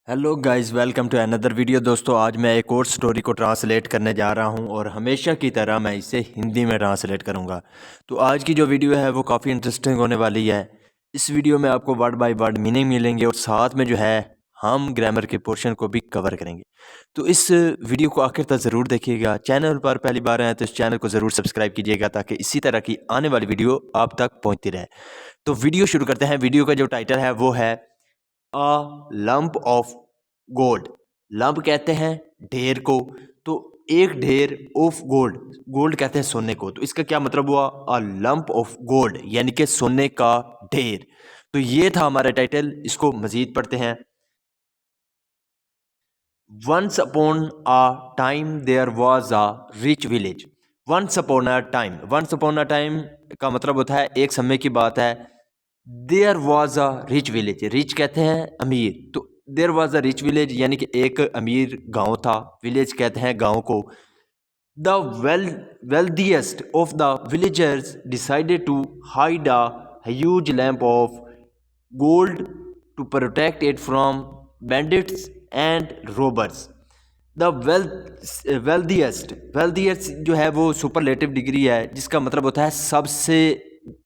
Hello guys, welcome to another video. दोस्तों, आज मैं एक और स्टोरी को ट्रांसलेट करने जा रहा हूं और हमेशा की तरह मैं इसे हिंदी में ट्रांसलेट करूंगा। तो आज की जो वीडियो है वो काफ़ी इंटरेस्टिंग होने वाली है। इस वीडियो में आपको वर्ड बाय वर्ड मीनिंग मिलेंगे और साथ में जो है हम ग्रामर के पोर्शन को भी कवर करेंगे। तो इस वीडियो को आखिर तक ज़रूर देखिएगा। चैनल पर पहली बार आए तो इस चैनल को ज़रूर सब्सक्राइब कीजिएगा ताकि इसी तरह की आने वाली वीडियो आप तक पहुँचती रहे। तो वीडियो शुरू करते हैं। वीडियो का जो टाइटल है वो है अ लंप ऑफ गोल्ड। लंप कहते हैं ढेर को, तो एक ढेर ऑफ गोल्ड, गोल्ड कहते हैं सोने को। तो इसका क्या मतलब हुआ? अ लंप ऑफ गोल्ड यानी कि सोने का ढेर। तो ये था हमारा टाइटल। इसको मजीद पढ़ते हैं। Once upon a time there was a rich village. Once upon a time, once upon a time का मतलब होता है एक समय की बात है। There was a rich village, rich कहते हैं अमीर, तो there was a rich village यानी कि एक अमीर गांव था। विलेज कहते हैं गांव को। The wealthiest of the villagers decided to hide a huge lamp of gold to protect it from bandits and robbers. The wealthiest जो है वो सुपरलेटिव डिग्री है जिसका मतलब होता है सबसे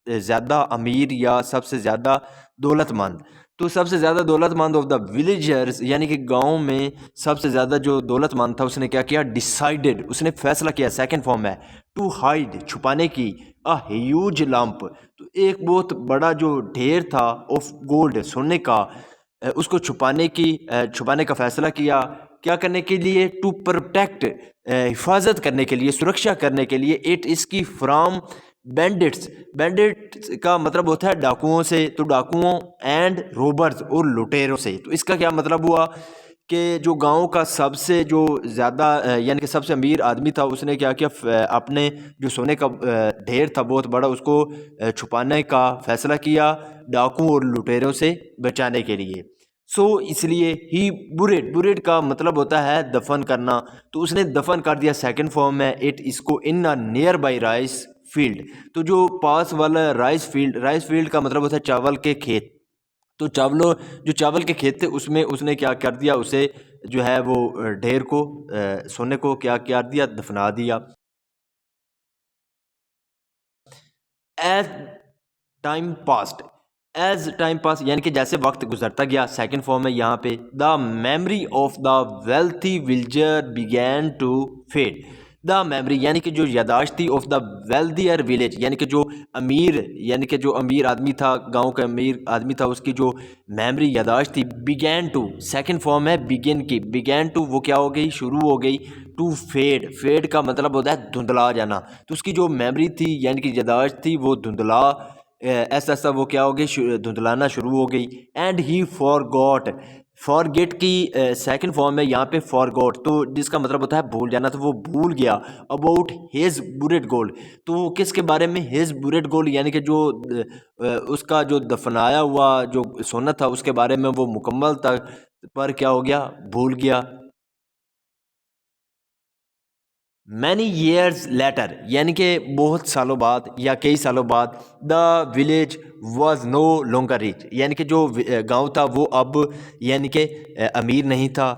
ज़्यादा अमीर या सबसे ज़्यादा दौलतमंद। तो सबसे ज़्यादा दौलतमंद ऑफ द विलेजर्स यानी कि गांव में सबसे ज़्यादा जो दौलतमंद था उसने क्या किया? डिसाइडेड, उसने फैसला किया। सेकंड फॉर्म है टू हाइड, छुपाने की। अ ह्यूज लंप, तो एक बहुत बड़ा जो ढेर था ऑफ गोल्ड, सोने का, उसको छुपाने का फैसला किया। क्या करने के लिए? टू प्रोटेक्ट, हिफाजत करने के लिए, सुरक्षा करने के लिए। इट इसकी फ्रॉम बैंडिट्स, बैंडिट्स का मतलब होता है डाकुओं से, तो डाकुओं एंड रोबर्स और लुटेरों से। तो इसका क्या मतलब हुआ कि जो गांव का सबसे जो ज़्यादा यानी कि सबसे अमीर आदमी था उसने क्या किया? अपने जो सोने का ढेर था बहुत बड़ा, उसको छुपाने का फैसला किया डाकू और लुटेरों से बचाने के लिए। इसलिए ही बुरेड, बुरेड का मतलब होता है दफन करना, तो उसने दफन कर दिया। सेकंड फॉर्म है इट इसको in a near by rice field, तो जो पास वाला राइस फील्ड, राइस फील्ड का मतलब होता है चावल के खेत। तो चावलों जो चावल के खेत थे उसमें उसने क्या कर दिया? उसे जो है वो ढेर को, सोने को क्या कर दिया? दफना दिया। As time passed, as time pass यानी कि जैसे वक्त गुजरता गया। सेकंड फॉर्म है यहाँ पे the memory of the wealthy villager began to fade. The memory यानी कि जो यादाश्त थी ऑफ द वेल्थियर विलेज यानी कि जो अमीर, यानी कि जो अमीर आदमी था, गांव का अमीर आदमी था, उसकी जो मेमोरी यादाश्त थी बिगैन टू, सेकंड फॉर्म है बिगिन की। बिगैन टू वो क्या हो गई? शुरू हो गई। टू फेड, फेड का मतलब होता है धुंधला जाना। तो उसकी जो मेमोरी थी यानी कि यादाश्त थी वो धुंधला, ऐसा ऐसा वो क्या हो गई? धुंधलाना शुरू हो गई। एंड ही फॉरगॉट, फॉरगेट की सेकंड फॉर्म है यहाँ पे फॉरगॉट, तो जिसका मतलब होता है भूल जाना। तो वो भूल गया अबाउट हिज बुलेट गोल्ड। तो वो किसके बारे में? हिज बुलेट गोल्ड यानी कि जो उसका जो दफनाया हुआ जो सोना था उसके बारे में वो मुकम्मल तक पर क्या हो गया? भूल गया। मैनी ईयर्स लेटर यानी कि बहुत सालों बाद या कई सालों बाद the village was no longer rich यानी कि जो गांव था वो अब यानी कि अमीर नहीं था।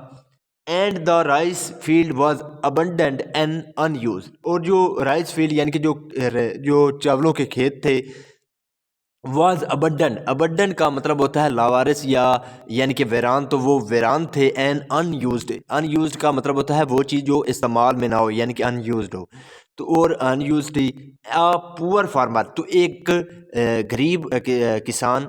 And the rice field was abundant and unused, और जो राइस फील्ड यानी कि जो चावलों के खेत थे वाज अबंडन, अबंडन का मतलब होता है लावारिस या यानी कि वीरान, तो वो वीरान थे। एंड अनयूज्ड, अनयूज्ड का मतलब होता है वो चीज़ जो इस्तेमाल में ना हो यानी कि अनयूज्ड हो। तो और अनयूज्ड ही अ पुअर फार्मर, तो एक गरीब किसान,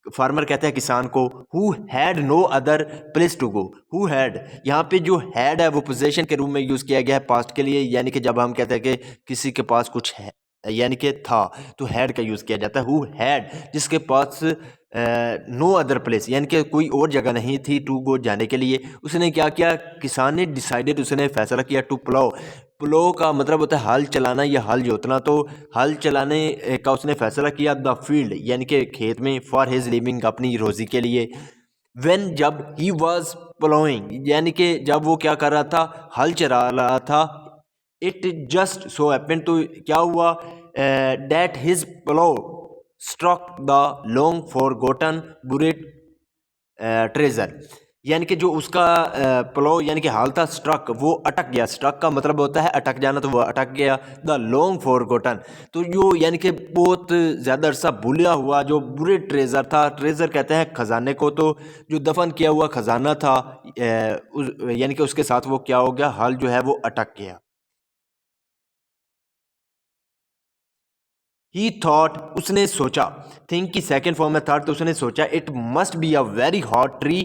फार्मर कहते हैं किसान को। Who had no other place to go, who had यहाँ पे जो हैड है वो पोजेशन के रूप में यूज़ किया गया है पास्ट के लिए, यानी कि जब हम कहते हैं कि किसी के पास कुछ है यानी कि था, तो हैड का यूज़ किया जाता है। हु हैड जिसके पास नो अदर प्लेस यानी कि कोई और जगह नहीं थी टू गो जाने के लिए, उसने क्या किया? किसान ने डिसाइडेड, उसने फैसला किया टू प्लो। प्लो का मतलब होता है हल चलाना या हल जोतना, तो हल चलाने का उसने फैसला किया द फील्ड यानी कि खेत में फॉर हिज लिविंग, अपनी रोज़ी के लिए। वेन जब ही वॉज प्लोइंग यानी कि जब वो क्या कर रहा था? हल चला रहा था। इट जस्ट सो हैपन, तो क्या हुआ? That his plough struck the long forgotten buried treasure, यानी कि जो उसका प्लो यानी कि हाल था, स्ट्रक, वो अटक गया। स्ट्रक का मतलब होता है अटक जाना, तो वो अटक गया। द लॉन्ग फॉरगॉटन, तो जो यानी कि बहुत ज़्यादा अरसा भूला हुआ जो बुरे ट्रेजर था, ट्रेजर कहते हैं खजाने को, तो जो दफन किया हुआ खजाना था यानी कि उसके साथ वो क्या हो गया, हाल जो है वो अटक गया। ही थॉट, उसने सोचा, थिंक की सेकेंड फॉर्म में था, तो उसने सोचा it must be a very hot tree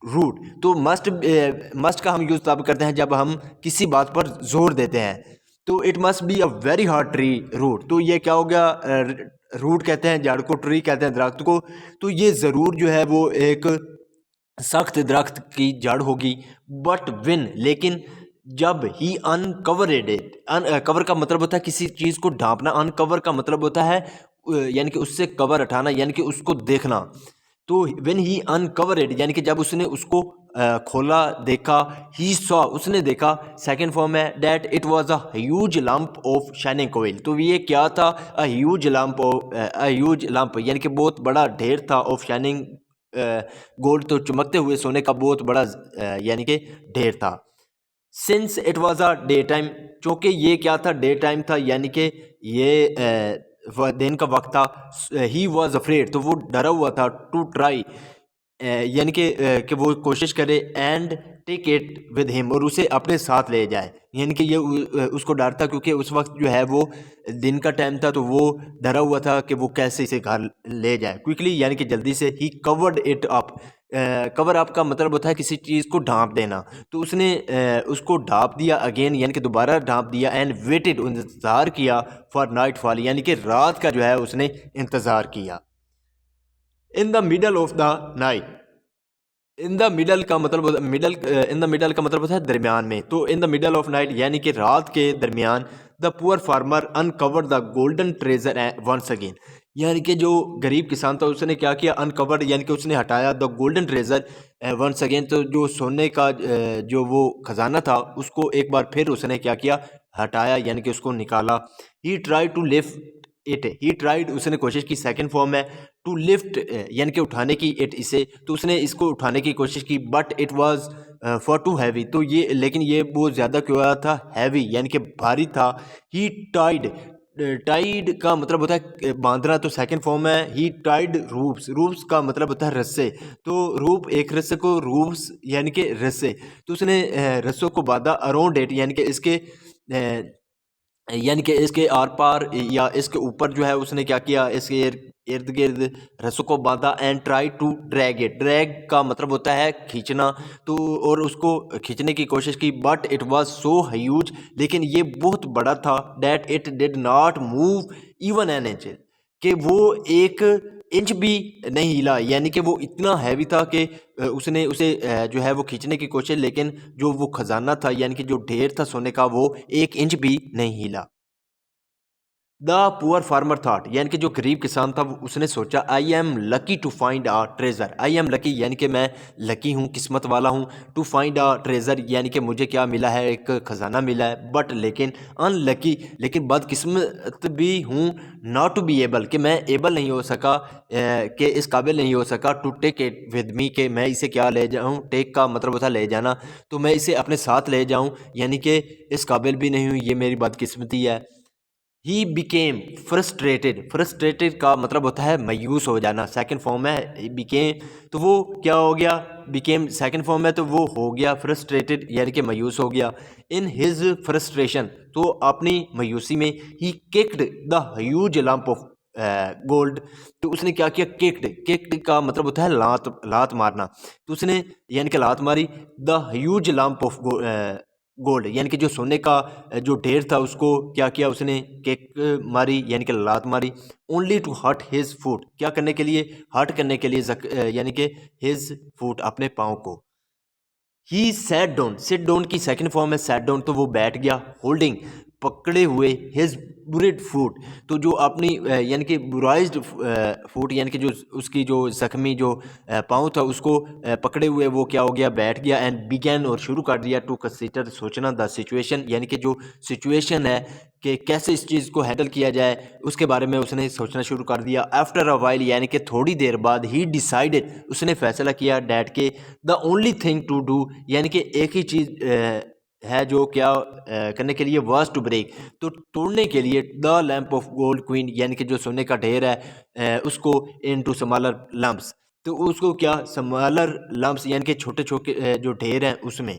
root. तो मस्ट का हम यूज़ तब करते हैं जब हम किसी बात पर जोर देते हैं। तो it must be a very hot tree root, तो ये क्या हो गया, रूट कहते हैं जड़ को, ट्री कहते हैं दरख्त को, तो ये ज़रूर जो है वो एक सख्त दरख्त की जड़ होगी। बट विन, लेकिन जब ही अनकवरेड इट, कवर का मतलब होता है किसी चीज़ को ढांपना, अनकवर का मतलब होता है यानी कि उससे कवर हटाना, यानी कि उसको देखना। तो व्हेन ही अनकवरेड यानी कि जब उसने उसको खोला, देखा, ही सॉ, उसने देखा, सेकंड फॉर्म है that it was a huge lump of shining कोयल। तो ये क्या था, a huge lump of, a huge lump यानी कि बहुत बड़ा ढेर था, ऑफ शाइनिंग गोल्ड, तो चमकते हुए सोने का बहुत बड़ा यानी कि ढेर था। Since it was a day time, चूँकि ये क्या था, डे टाइम था, यानी कि ये दिन का वक्त था। ही वॉज अफ्रेड, तो वो डरा हुआ था, टू ट्राई यानी कि वो कोशिश करे, and take it with him, और उसे अपने साथ ले जाए। यानी कि ये उसको डर था, क्योंकि उस वक्त जो है वो दिन का टाइम था, तो वो डरा हुआ था कि वो कैसे इसे घर ले जाए क्विकली, यानी कि जल्दी से। He covered it up, cover up का मतलब होता है किसी चीज़ को ढांप देना, तो उसने उसको ढांप दिया अगेन, यानी कि दोबारा ढांप दिया, एंड वेटेड, इंतज़ार किया, फॉर नाइट फॉल, यानी कि रात का जो है उसने इंतज़ार किया। इन the middle of the night, in the middle का मतलब मिडल, इन द मिडल का मतलब होता है दरमियान में, तो in the middle of night यानी कि रात के दरमियान, the poor farmer uncovered the golden treasure once again, यानी कि जो गरीब किसान था उसने क्या किया, अनकवर्ड यानी कि उसने हटाया, the golden treasure once again, तो जो सोने का जो वो खजाना था उसको एक बार फिर उसने क्या किया, हटाया, यानी कि उसको निकाला। He tried to lift it, he tried, उसने कोशिश की, सेकंड फॉर्म है, टू लिफ्ट यानी कि उठाने की, इट, इसे, तो उसने इसको उठाने की कोशिश की, but it was for too heavy, तो ये, लेकिन ये बहुत ज़्यादा क्यों आया था, हैवी यानी कि भारी था। ही टाइड, टाइड का मतलब होता है बांधना, तो सेकंड फॉर्म है, ही टाइड रूप्स, रूप्स का मतलब होता है रस्से, तो रूप एक रस्से को, रूप्स यानी कि रस्से, तो उसने रस्सों को बांधा, अराउंड इट यानी कि इसके यानी कि इसके आर पार या इसके ऊपर जो है उसने क्या किया, इसके इर्द गिर्द रस्सों को बांधा, and try to drag it, drag का मतलब होता है खींचना, तो और उसको खींचने की कोशिश की, but it was so huge, लेकिन ये बहुत बड़ा था, that it did not move even an inch, कि वो एक इंच भी नहीं हिला, यानी कि वो इतना हैवी था कि उसने उसे जो है वो खींचने की कोशिश, लेकिन जो वो खजाना था यानी कि जो ढेर था सोने का, वो एक इंच भी नहीं हिला। द पुअर फार्मर थाट, यानी कि जो गरीब किसान था उसने सोचा, I am lucky to find a treasure, I am lucky यानी कि मैं लकी हूँ, किस्मत वाला हूँ, टू फाइंड आ ट्रेजर यानी कि मुझे क्या मिला है, एक खजाना मिला है, बट लेकिन अनलकी, लेकिन बदकिस्मत भी हूँ, नॉट टू बी एबल, कि मैं एबल नहीं हो सका, कि इस काबिल नहीं हो सका, to take it with me, कि मैं इसे क्या ले जाऊँ, टेक का मतलब होता है ले जाना, तो मैं इसे अपने साथ ले जाऊँ, यानी कि इस काबिल भी नहीं हूँ, ये मेरी बदकिस्मती है। ही बिकेम फ्रस्ट्रेटेड, फ्रस्ट्रेटेड का मतलब होता है मायूस हो जाना, सेकंड फॉर्म है बिकेम, तो वो क्या हो गया, बिकेम सेकंड फॉर्म है, तो वो हो गया फ्रस्ट्रेटेड यानी कि मायूस हो गया। इन हिज फ्रस्ट्रेशन, तो अपनी मायूसी में, he kicked the huge lump of gold, तो उसने क्या किया, किक्ड, किक्ड का मतलब होता है लात, लात मारना, तो उसने यानी कि लात मारी, the huge lump of gold यानी कि जो सोने का जो ढेर था उसको क्या किया, उसने किक मारी यानी कि लात मारी, only to hurt his foot, क्या करने के लिए, हर्ट करने के लिए, यानी कि हिज फुट, अपने पाँव को। He sat down, sit down की सेकंड फॉर्म है सैट डाउन, तो वो बैठ गया, होल्डिंग, पकड़े हुए हिज बुरेड फूट, तो जो अपनी यानी कि बुराइज्ड फूट यानी कि जो उसकी जो ज़ख्मी जो पाँव था उसको पकड़े हुए वो क्या हो गया, बैठ गया। एंड बिगैन और शुरू कर दिया टू कंसीडर सोचना द सिचुएशन, यानी कि जो सिचुएशन है कि कैसे इस चीज़ को हैंडल किया जाए उसके बारे में उसने सोचना शुरू कर दिया। आफ्टर अ वाइल यानी कि थोड़ी देर बाद ही डिसाइडेड उसने फैसला किया डैट के the only thing to do यानी कि एक ही चीज़ है जो क्या करने के लिए वाज टू ब्रेक, तो तोड़ने के लिए the lamp of gold queen यानी कि जो सोने का ढेर है उसको इनटू स्मॉलर लम्प्स, तो उसको क्या स्मॉलर लम्प्स यानी कि छोटे छोटे जो ढेर हैं उसमें।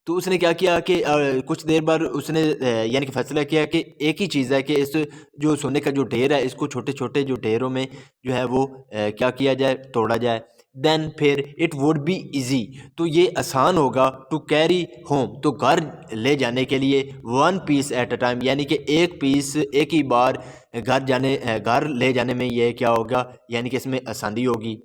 तो उसने क्या किया कि कुछ देर बाद उसने यानी कि फैसला किया कि एक ही चीज़ है कि इस जो सोने का जो ढेर है इसको छोटे छोटे जो ढेरों में जो है वो क्या किया जाए, तोड़ा जाए। देन फिर इट वुड बी इजी, तो ये आसान होगा टू कैरी होम, तो घर ले जाने के लिए one piece at a time यानी कि एक पीस एक ही बार घर ले जाने में ये क्या होगा यानी कि इसमें आसानी होगी।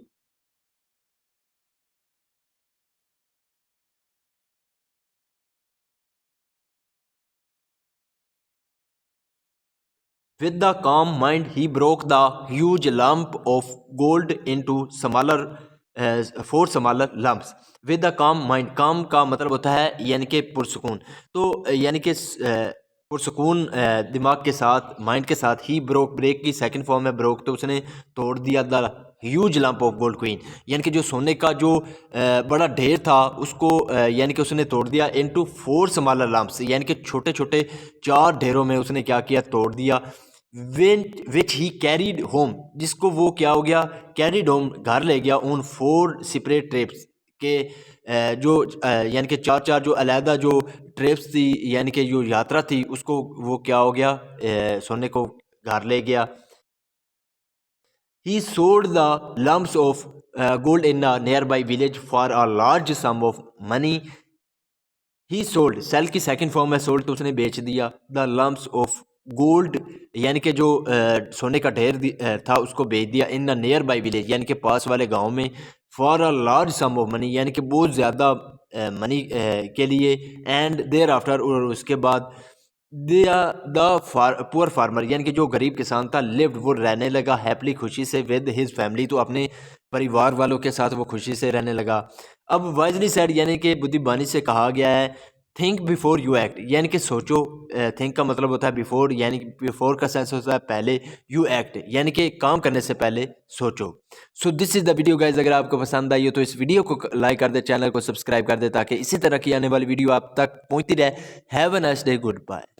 With the calm mind, he broke the huge lump of gold into smaller, four smaller lumps. With the calm mind, calm का मतलब होता है यानी कि पुरसुकून, तो यानी कि पुरसुकून दिमाग के साथ, माइंड के साथ ही ब्रेक की सेकंड फॉर्म है ब्रोक, तो उसने तोड़ दिया the huge lump of gold queen यानी कि जो सोने का जो बड़ा ढेर था उसको यानी कि उसने तोड़ दिया इनटू फोर स्मॉलर लंप्स यानी कि छोटे छोटे चार ढेरों में उसने क्या किया, तोड़ दिया। विच ही कैरीड होम, जिसको वो क्या हो गया, कैरीड होम घर ले गया ऑन फोर सेपरेट ट्रिप्स के जो यानी कि चार चार जो अलहदा जो ट्रिप्स थी यानी कि जो यात्रा थी उसको वो क्या हो गया, सोने को घर ले गया। ही sold the lumps of gold in a nearby village for a large sum of money. He sold, sell की सेकंड फॉर्म है सोल्ड, तो उसने बेच दिया द लम्प्स ऑफ गोल्ड यानी कि जो सोने का ढेर था उसको बेच दिया in the near by village यानी कि पास वाले गांव में for a large some of money यानी कि बहुत ज़्यादा मनी के लिए। एंड देयर आफ्टर, और उसके बाद द पुअर फार्मर यानी कि जो गरीब किसान था लिव्ड, वो रहने लगा हैप्पली खुशी से विद हिज फैमिली, तो अपने परिवार वालों के साथ वो खुशी से रहने लगा। अब वाइजली सेड यानी कि बुद्धिमानी से कहा गया है थिंक बिफोर यू एक्ट यानी कि सोचो। थिंक का मतलब होता है बिफोर, यानी कि बिफोर का सेंस होता है पहले, यू एक्ट यानी कि काम करने से पहले सोचो। So this is the video guys, अगर आपको पसंद आई हो तो इस वीडियो को लाइक कर दे, चैनल को सब्सक्राइब कर दे ताकि इसी तरह की आने वाली वीडियो आप तक पहुंचती रहे। Have a nice day, good bye.